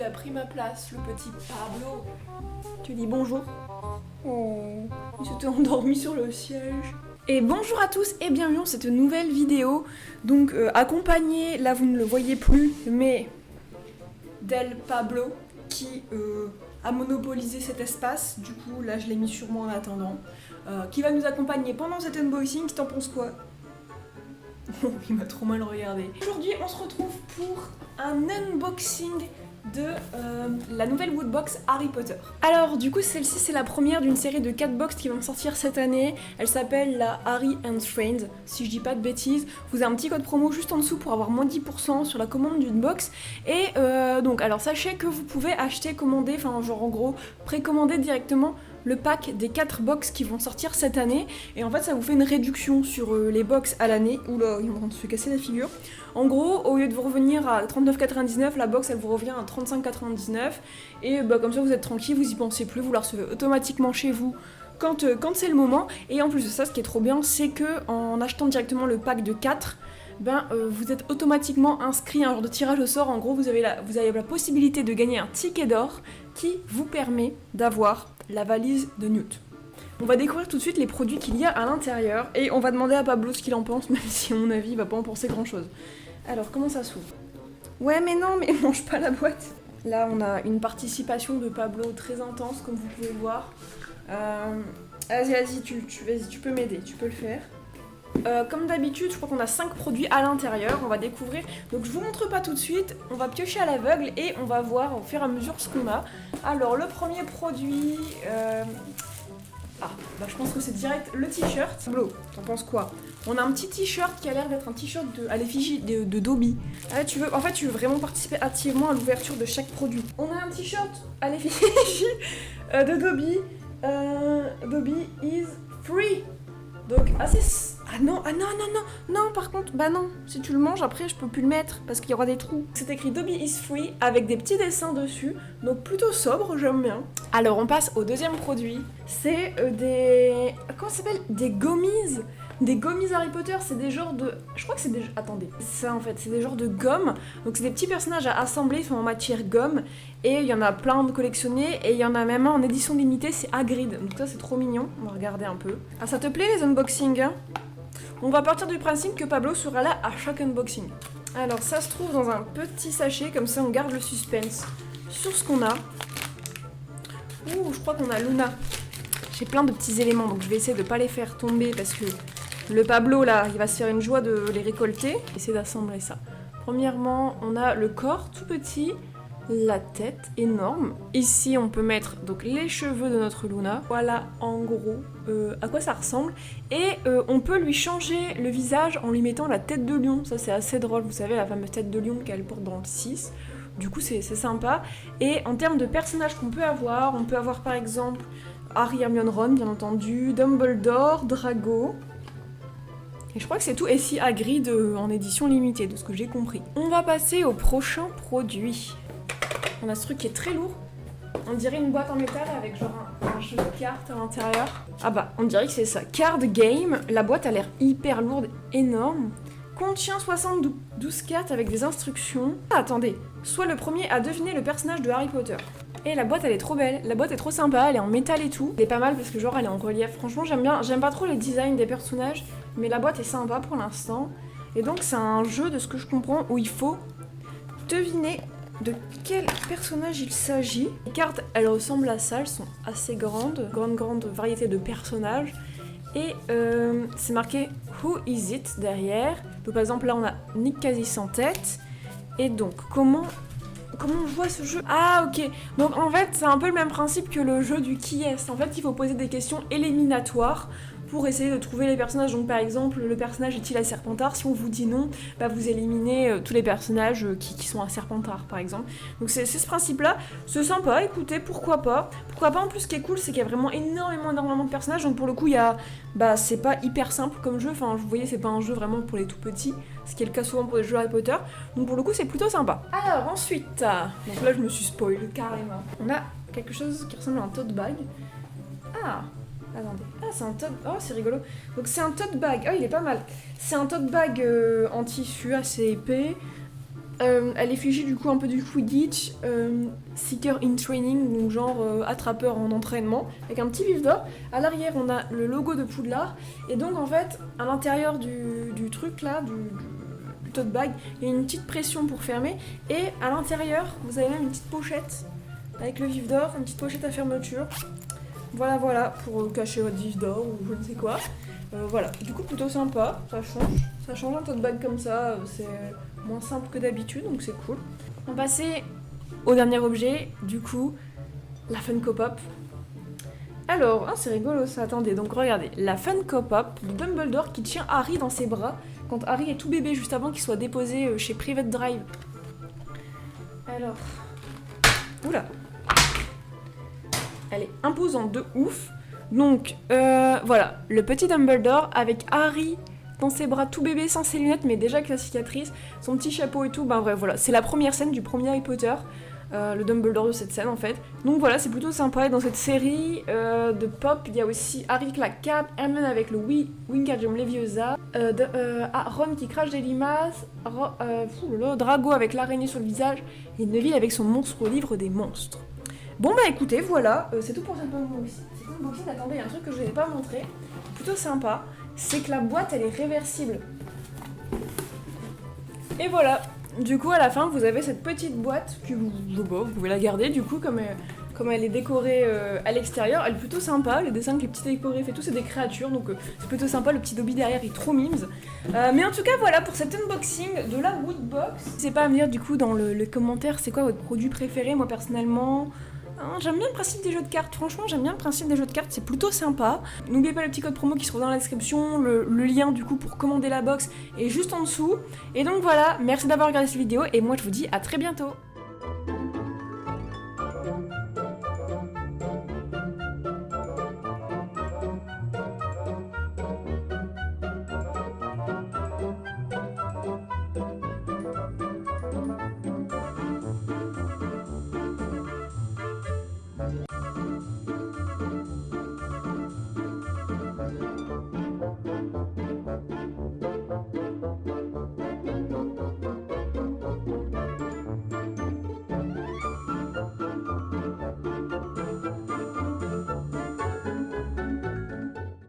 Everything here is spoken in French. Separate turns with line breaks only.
a pris ma place, le petit Pablo. Tu dis bonjour. Oh, il s'était endormi sur le siège. Et bonjour à tous et bienvenue dans cette nouvelle vidéo. Donc accompagné, là vous ne le voyez plus, mais d'El Pablo qui a monopolisé cet espace. Du coup là je l'ai mis sur moi en attendant. Qui va nous accompagner pendant cet unboxing. T'en penses quoi? Il m'a trop mal regardé. Aujourd'hui on se retrouve pour un unboxing de la nouvelle Woodbox Harry Potter. Alors du coup celle-ci c'est la première d'une série de 4 box qui vont sortir cette année. Elle s'appelle la Harry and Friends, si je dis pas de bêtises. Vous avez un petit code promo juste en dessous pour avoir moins 10% sur la commande d'une box. Et donc alors sachez que vous pouvez acheter, commander, enfin genre en gros précommander directement le pack des 4 box qui vont sortir cette année. Et en fait ça vous fait une réduction sur les box à l'année. Oula, il est en train de se casser la figure. En gros, au lieu de vous revenir à 39,99, la box elle vous revient à 35,99. Et bah, comme ça vous êtes tranquille, vous y pensez plus, vous la recevez automatiquement chez vous quand c'est le moment. Et en plus de ça, ce qui est trop bien, c'est que en achetant directement le pack de 4, vous êtes automatiquement inscrit à un genre de tirage au sort. En gros, vous avez la possibilité de gagner un ticket d'or qui vous permet d'avoir la valise de Newt. On va découvrir tout de suite les produits qu'il y a à l'intérieur et on va demander à Pablo ce qu'il en pense, même si à mon avis il va pas en penser grand chose. Alors comment ça s'ouvre? Ouais mais non, mais mange pas la boîte. Là on a une participation de Pablo très intense comme vous pouvez le voir. Vas-y, tu peux m'aider, tu peux le faire. Comme d'habitude, je crois qu'on a 5 produits à l'intérieur, on va découvrir. Donc je vous montre pas tout de suite, on va piocher à l'aveugle et on va voir au fur et à mesure ce qu'on a. Alors le premier produit... je pense que c'est direct le t-shirt. Pablo, t'en penses quoi? On a un petit t-shirt qui a l'air d'être un t-shirt à l'effigie de Dobby. Tu veux vraiment participer activement à l'ouverture de chaque produit. On a un t-shirt à l'effigie de Dobby. Dobby is free. Donc, non, par contre, non, si tu le manges après je peux plus le mettre parce qu'il y aura des trous. C'est écrit Dobby is free avec des petits dessins dessus, donc plutôt sobre, j'aime bien. Alors on passe au deuxième produit, c'est comment ça s'appelle? Des gommies. Des gommies Harry Potter, c'est des genres de... Je crois que c'est des... Attendez, ça en fait, c'est des genres de gomme. Donc c'est des petits personnages à assembler, ils sont en matière gomme. Et il y en a plein de collectionnés, et il y en a même un en édition limitée, c'est Hagrid. Donc ça c'est trop mignon, on va regarder un peu. Ah ça te plaît les unboxings hein? On va partir du principe que Pablo sera là à chaque unboxing. Alors ça se trouve dans un petit sachet, comme ça on garde le suspense sur ce qu'on a. Ouh, je crois qu'on a Luna. J'ai plein de petits éléments, donc je vais essayer de pas les faire tomber parce que le Pablo là, il va se faire une joie de les récolter. Essayer d'assembler ça. Premièrement, on a le corps tout petit, la tête énorme. Ici, on peut mettre donc les cheveux de notre Luna. Voilà en gros à quoi ça ressemble. Et on peut lui changer le visage en lui mettant la tête de lion. Ça c'est assez drôle, vous savez, la fameuse tête de lion qu'elle porte dans le 6. Du coup, c'est sympa. Et en termes de personnages qu'on peut avoir, on peut avoir par exemple Harry, Hermione, Ron, bien entendu, Dumbledore, Drago. Et je crois que c'est tout, et si Hagrid en édition limitée, de ce que j'ai compris. On va passer au prochain produit. On a ce truc qui est très lourd. On dirait une boîte en métal avec genre un jeu de cartes à l'intérieur. Ah bah, on dirait que c'est ça. Card Game. La boîte a l'air hyper lourde, énorme. Contient 72 cartes avec des instructions. Ah, attendez. Sois le premier à deviner le personnage de Harry Potter. Et la boîte elle est trop belle, la boîte est trop sympa, elle est en métal et tout. Elle est pas mal parce que genre elle est en relief. Franchement j'aime bien, j'aime pas trop les designs des personnages, mais la boîte est sympa pour l'instant. Et donc c'est un jeu de ce que je comprends où il faut deviner de quel personnage il s'agit. Les cartes elles ressemblent à ça, elles sont assez grandes, grande variété de personnages. Et c'est marqué Who is it derrière. Donc par exemple là on a Nick quasi sans tête. Et donc comment on voit ce jeu? Ah ok, donc en fait c'est un peu le même principe que le jeu du qui est. En fait il faut poser des questions éliminatoires pour essayer de trouver les personnages. Donc par exemple, le personnage est-il à Serpentard? Si on vous dit non, vous éliminez tous les personnages qui sont à Serpentard par exemple. Donc c'est ce principe-là, c'est sympa, écoutez, pourquoi pas. Pourquoi pas, en plus ce qui est cool c'est qu'il y a vraiment énormément de personnages, donc pour le coup il y a... c'est pas hyper simple comme jeu, enfin vous voyez c'est pas un jeu vraiment pour les tout petits, ce qui est le cas souvent pour les jeux Harry Potter, donc pour le coup c'est plutôt sympa. Alors ensuite, donc là je me suis spoil carrément. On a quelque chose qui ressemble à un tote bag. Ah, attendez. Ah, c'est un tote... Oh, c'est rigolo. Donc c'est un tote bag. Oh, il est pas mal. C'est un tote bag en tissu assez épais. à l'effigie du coup un peu du Quidditch, Seeker in Training, donc genre attrapeur en entraînement, avec un petit vif d'or. À l'arrière on a le logo de Poudlard, et donc en fait à l'intérieur du truc là, du tote bag, il y a une petite pression pour fermer, et à l'intérieur vous avez même une petite pochette avec le vif d'or, une petite pochette à fermeture. Voilà, pour cacher votre vif d'or ou je ne sais quoi. Voilà, du coup plutôt sympa, ça change un tote bag comme ça, c'est moins simple que d'habitude, donc c'est cool. On va passer au dernier objet, du coup, la Funko Pop. Alors, c'est rigolo ça, attendez, donc regardez, la Funko Pop de Dumbledore qui tient Harry dans ses bras, quand Harry est tout bébé, juste avant qu'il soit déposé chez Private Drive. Alors... Oula! Elle est imposante de ouf. Donc, voilà, le petit Dumbledore avec Harry dans ses bras tout bébé, sans ses lunettes, mais déjà avec la cicatrice, son petit chapeau et tout, ben bref, voilà. C'est la première scène du premier Harry Potter, le Dumbledore de cette scène en fait. Donc voilà, c'est plutôt sympa. Et dans cette série de pop, il y a aussi Harry avec la cape, Hermione avec le Wingardium Leviosa, Ron qui crache des limaces, Drago avec l'araignée sur le visage, et Neville avec son monstre au livre des monstres. Bon bah écoutez, voilà, c'est tout pour cet unboxing. Attendez, il y a un truc que je ne vous ai pas montré, plutôt sympa, c'est que la boîte elle est réversible. Et voilà, du coup à la fin vous avez cette petite boîte que vous pouvez la garder du coup comme elle est décorée à l'extérieur, elle est plutôt sympa, les dessins que les petits décorés fait tout c'est des créatures, donc c'est plutôt sympa, le petit Dobby derrière est trop mimes. Mais en tout cas voilà pour cet unboxing de la Woodbox. N'hésitez pas à me dire du coup dans le commentaire c'est quoi votre produit préféré. Moi personnellement... j'aime bien le principe des jeux de cartes, franchement j'aime bien le principe des jeux de cartes, c'est plutôt sympa. N'oubliez pas le petit code promo qui se trouve dans la description, le lien du coup pour commander la box est juste en dessous. Et donc voilà, merci d'avoir regardé cette vidéo et moi je vous dis à très bientôt.